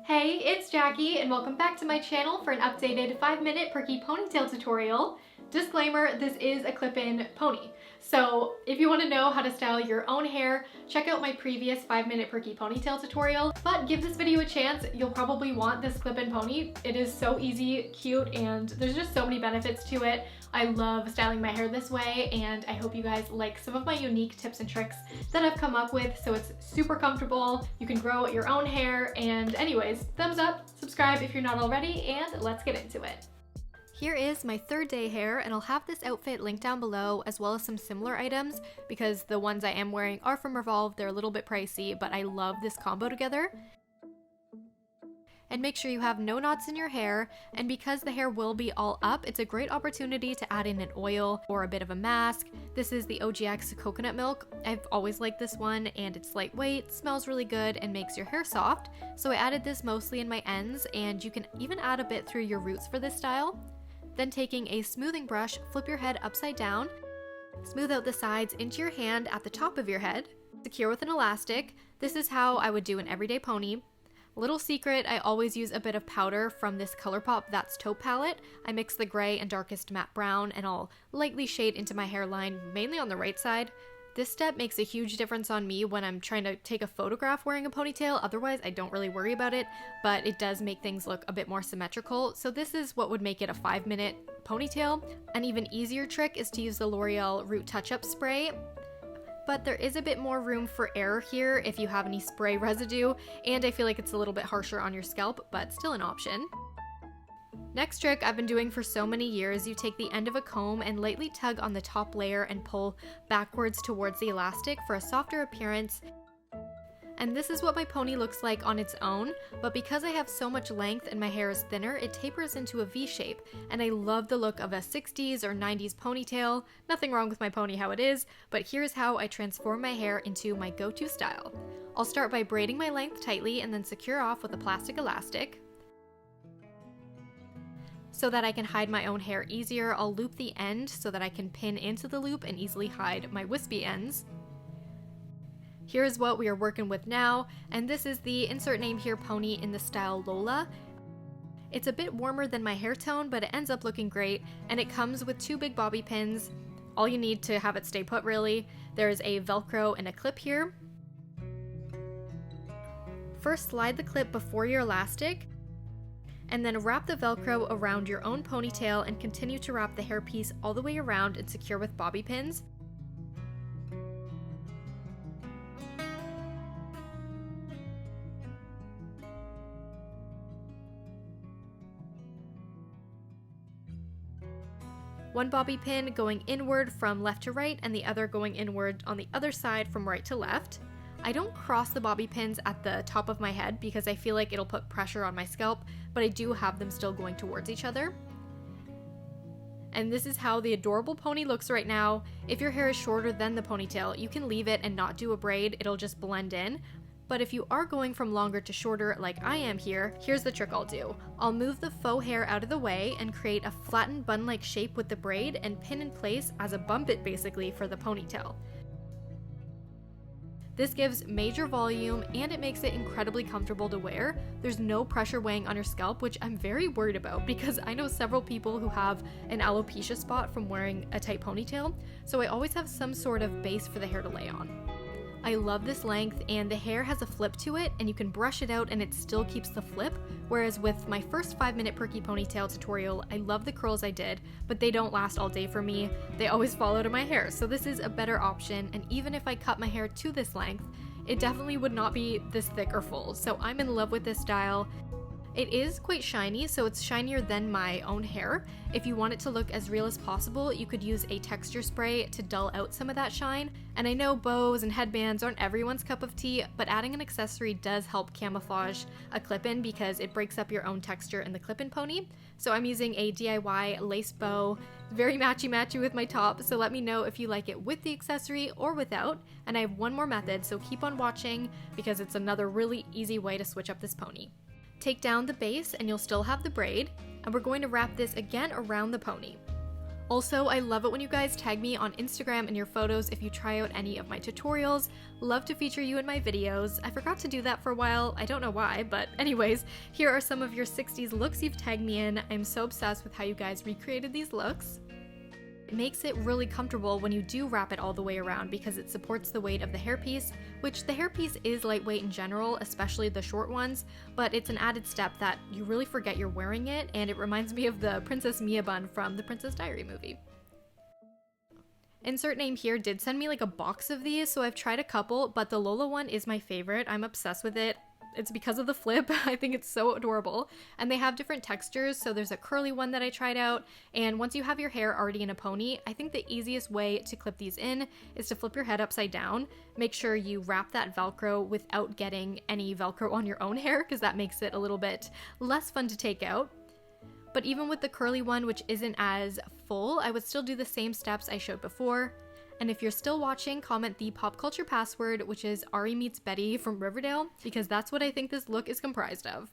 Hey, it's Jackie and welcome back to my channel for an updated 5-minute perky ponytail tutorial. Disclaimer, this is a clip-in pony. So if you want to know how to style your own hair, check out my previous 5-minute perky ponytail tutorial. But give this video a chance, you'll probably want this clip-in pony. It is so easy, cute, and there's just so many benefits to it. I love styling my hair this way, and I hope you guys like some of my unique tips and tricks that I've come up with. So it's super comfortable, you can grow your own hair, and anyways, thumbs up, subscribe if you're not already, and let's get into it. Here is my third day hair, and I'll have this outfit linked down below as well as some similar items because the ones I am wearing are from Revolve. They're a little bit pricey, but I love this combo together. And make sure you have no knots in your hair, and because the hair will be all up, it's a great opportunity to add in an oil or a bit of a mask. This is the OGX coconut milk. I've always liked this one, and it's lightweight, smells really good, and makes your hair soft. So I added this mostly in my ends, and you can even add a bit through your roots for this style. Then taking a smoothing brush, flip your head upside down, smooth out the sides into your hand at the top of your head, secure with an elastic. This is how I would do an everyday pony. Little secret, I always use a bit of powder from this ColourPop That's Taupe palette. I mix the gray and darkest matte brown, and I'll lightly shade into my hairline, mainly on the right side. This step makes a huge difference on me when I'm trying to take a photograph wearing a ponytail. Otherwise, I don't really worry about it, but it does make things look a bit more symmetrical. So this is what would make it a 5-minute ponytail. An even easier trick is to use the L'Oreal Root Touch-Up Spray. But there is a bit more room for error here if you have any spray residue, and I feel like it's a little bit harsher on your scalp, but still an option. Next trick I've been doing for so many years, you take the end of a comb and lightly tug on the top layer and pull backwards towards the elastic for a softer appearance. And this is what my pony looks like on its own, but because I have so much length and my hair is thinner, it tapers into a V shape, and I love the look of a 60s or 90s ponytail. Nothing wrong with my pony how it is, but here's how I transform my hair into my go-to style. I'll start by braiding my length tightly and then secure off with a plastic elastic. So that I can hide my own hair easier, I'll loop the end so that I can pin into the loop and easily hide my wispy ends. Here's what we are working with now, and this is the insert name here pony in the style Lola. It's a bit warmer than my hair tone, but it ends up looking great, and it comes with 2 big bobby pins. All you need to have it stay put, really. There's a Velcro and a clip here. First, slide the clip before your elastic, and then wrap the Velcro around your own ponytail and continue to wrap the hairpiece all the way around and secure with bobby pins. One bobby pin going inward from left to right and the other going inward on the other side from right to left. I don't cross the bobby pins at the top of my head because I feel like it'll put pressure on my scalp, but I do have them still going towards each other. And this is how the adorable pony looks right now. If your hair is shorter than the ponytail, you can leave it and not do a braid, it'll just blend in. But if you are going from longer to shorter like I am here, here's the trick I'll do. I'll move the faux hair out of the way and create a flattened bun-like shape with the braid and pin in place as a bump it basically for the ponytail. This gives major volume and it makes it incredibly comfortable to wear. There's no pressure weighing on your scalp, which I'm very worried about because I know several people who have an alopecia spot from wearing a tight ponytail, so I always have some sort of base for the hair to lay on. I love this length, and the hair has a flip to it, and you can brush it out and it still keeps the flip, whereas with my first 5-minute perky ponytail tutorial, I love the curls I did, but they don't last all day for me. They always fall out of my hair, so this is a better option, and even if I cut my hair to this length, it definitely would not be this thick or full, so I'm in love with this style. It is quite shiny, so it's shinier than my own hair. If you want it to look as real as possible, you could use a texture spray to dull out some of that shine. And I know bows and headbands aren't everyone's cup of tea, but adding an accessory does help camouflage a clip-in because it breaks up your own texture in the clip-in pony. So I'm using a DIY lace bow, very matchy-matchy with my top, so let me know if you like it with the accessory or without. And I have one more method, so keep on watching because it's another really easy way to switch up this pony. Take down the base and you'll still have the braid, and we're going to wrap this again around the pony. Also, I love it when you guys tag me on Instagram in your photos if you try out any of my tutorials. Love to feature you in my videos. I forgot to do that for a while, I don't know why, but anyways, here are some of your 60s looks you've tagged me in. I'm so obsessed with how you guys recreated these looks. It makes it really comfortable when you do wrap it all the way around because it supports the weight of the hairpiece, which the hairpiece is lightweight in general, especially the short ones, but it's an added step that you really forget you're wearing it, and it reminds me of the Princess Mia bun from the Princess Diary movie. Insert name here did send me like a box of these, so I've tried a couple, but the Lola one is my favorite. I'm obsessed with it. It's because of the flip. I think it's so adorable. And they have different textures, so there's a curly one that I tried out, and once you have your hair already in a pony, I think the easiest way to clip these in is to flip your head upside down. Make sure you wrap that Velcro without getting any Velcro on your own hair, because that makes it a little bit less fun to take out. But even with the curly one, which isn't as full, I would still do the same steps I showed before. And if you're still watching, comment the pop culture password, which is Ari meets Betty from Riverdale, because that's what I think this look is comprised of.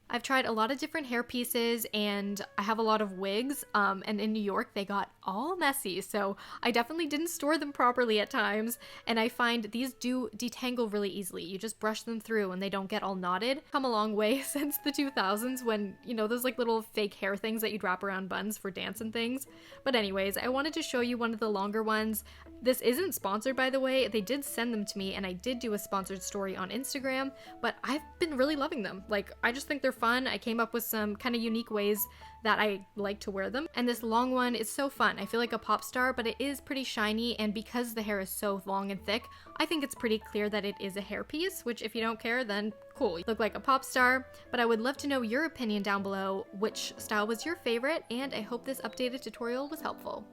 I've tried a lot of different hair pieces, and I have a lot of wigs, and in New York they got all messy, so I definitely didn't store them properly at times, and I find these do detangle really easily. You just brush them through and they don't get all knotted. Come a long way since the 2000s when, you know, those like little fake hair things that you'd wrap around buns for dance and things. But anyways, I wanted to show you one of the longer ones. This isn't sponsored, by the way. They did send them to me, and I did do a sponsored story on Instagram, but I've been really loving them. Like, I just think they're fun. I came up with some kind of unique ways that I like to wear them, and this long one is so fun. I feel like a pop star, but it is pretty shiny, and because the hair is so long and thick, I think it's pretty clear that it is a hairpiece, which if you don't care, then cool, you look like a pop star. But I would love to know your opinion down below, which style was your favorite, and I hope this updated tutorial was helpful.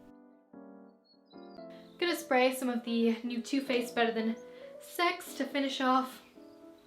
Gonna spray some of the new Too Faced Better Than Sex to finish off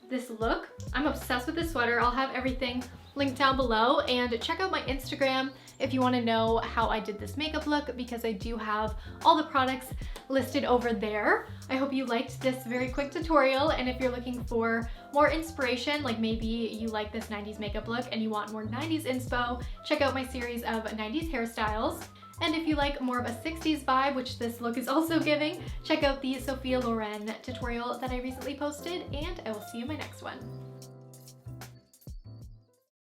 this look. I'm obsessed with this sweater. I'll have everything linked down below, and check out my Instagram if you want to know how I did this makeup look, because I do have all the products listed over there. I hope you liked this very quick tutorial, and if you're looking for more inspiration, like maybe you like this 90s makeup look and you want more 90s inspo, check out my series of 90s hairstyles. And if you like more of a 60s vibe, which this look is also giving, check out the Sophia Loren tutorial that I recently posted, and I will see you in my next one.